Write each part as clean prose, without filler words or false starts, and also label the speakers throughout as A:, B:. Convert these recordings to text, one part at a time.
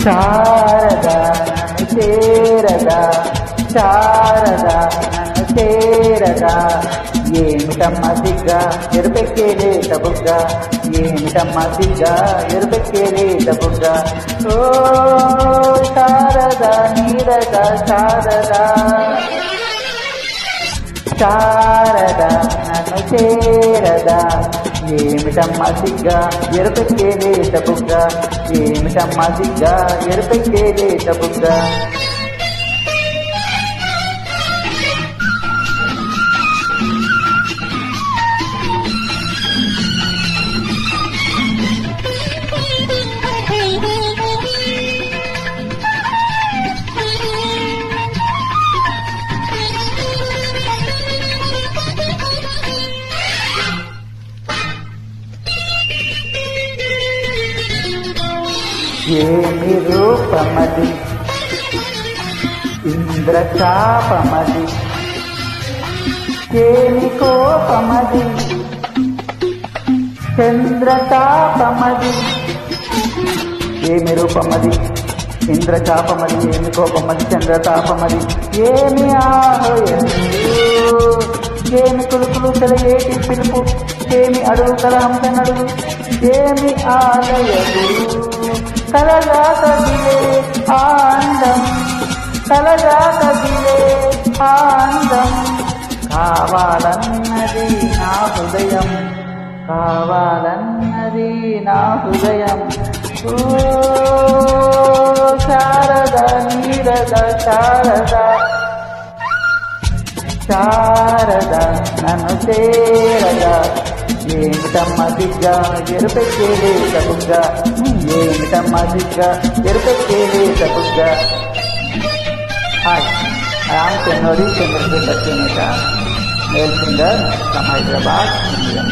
A: శారద నన్ను చేరదా, శారద నన్ను చేరదా, ఏమిటమ్మ సిగ్గా ఎరుపెక్కేలేత బుగ్గ, ఏమిటమ్మ సిగ్గా ఎరుపెక్కేలేత బుగ్గ. ఓ శారద నీరద శారద, శారద నన్ను చేరదా, ఏమిటమ్మ సిగ్గా ఎరుపెక్కేలేత బుగ్గ, ఏమిటమ్మ సిగ్గా ఎరుపెక్కేలేత బుగ్గ. ఏమి రూపమది ఇంద్రచాపమది, ఏమి కోపమది చంద్రచాపమది, ఏమి రూపమది ఇంద్రచాపమది, ఏమి కోపమది చంద్రతాపమది, ఏమి ఆహోయము ఏమి కులుకులు తెలియేటి పిలుపు, ఏమి అడుగు కలహంస నడుగు, ఏమి ఆలయము కలగా కదిలే ఆనందం, కలగా కదిలే ఆనందం, కావాలన్నది నా హృదయం, కావాలన్నది నా హృదయం. ఓ శారద నీరద శారద, శారద నన్ను చేరదా, ఏమిటమ్మ సిగ్గా ఎరుపెక్కేలేత బుగ్గ, ఏమిటమ్మ సిగ్గా ఎరుపెక్కేలేత బుగ్గ. Hi, I am Chenori Chandrasekhar Cheneta, male singer from Hyderabad, India.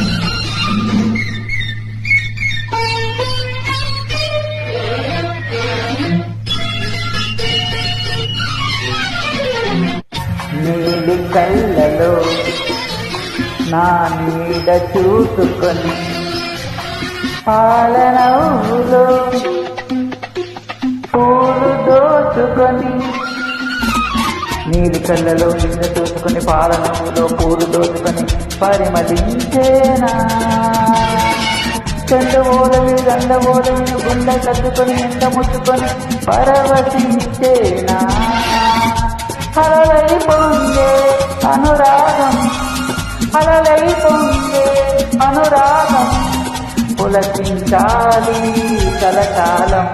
A: నీలి కళ్ళలో నా నీడ చూసుకొని, పాలనవులో పూలు దోచుకొని, నీలి కళ్ళలో నీడ చూసుకొని పాలనవులో పూలు దోచుకొని పరిమళించేనా, చందవోలవి గంధవోలవి గుండె కట్టుకొని ఎండ ముట్టుకొని పరవశించేనా, అలలై పొంగే అనురాగం, అలలై పొంగే అనురాగం, పులకించాలి కలకాలం,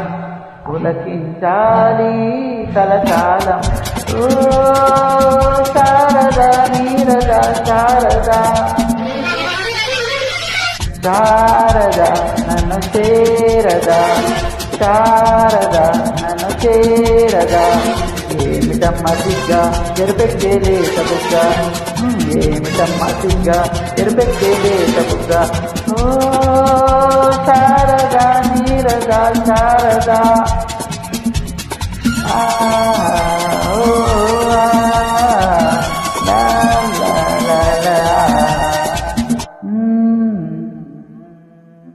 A: పులకించాలి కలకాలం. ఓ శారద నీరద శారద, శారద నన్ను చేరదా, శారద నన్ను చేరదా, ఏమిటమ్మ సిగ్గా ఎరుపెక్కేలేత బుగ్గ, ఏమిటమ్మ సిగ్గా ఎరుపెక్కేలేత బుగ్గ. ఓ శారద నీరద శారద.